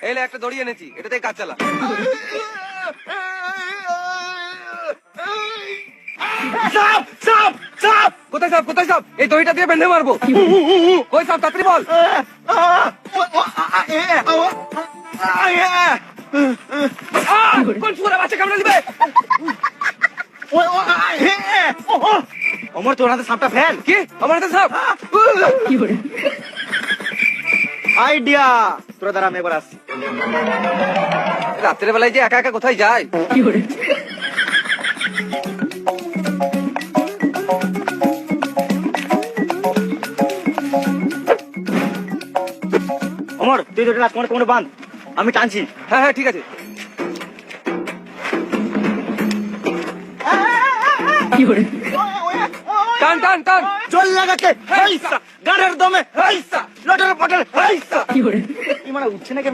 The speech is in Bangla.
এলে একটা দড়ি এনেছি, এটাতে কাজ চালা। সাপ সাপ সাপ কোথায় সাপ, কোথায় সাপ? এই দড়িটা দিয়ে বেঁধে মারবো। ওই সাপ, তাড়াতাড়ি বল। কোন শুয়োরের বাচ্চা কামড়ে দিবে? অমর তোর হাতে সাপটা ফেল। কি আমার হাতে সাপ? আইডিয়া, তোরা দাঁড়া আমি এবার আসছি। রাত্রের বেলায় যে একা একা কোথায় যায়? অমর তুই দুটো রাজকুমার কোমরে বাঁধ, আমি টানছি। হ্যাঁ হ্যাঁ ঠিক আছে। টান টান টান। জল লাগাকে গাড়ের দমে লটার পটার মানে উঠছে না কেন?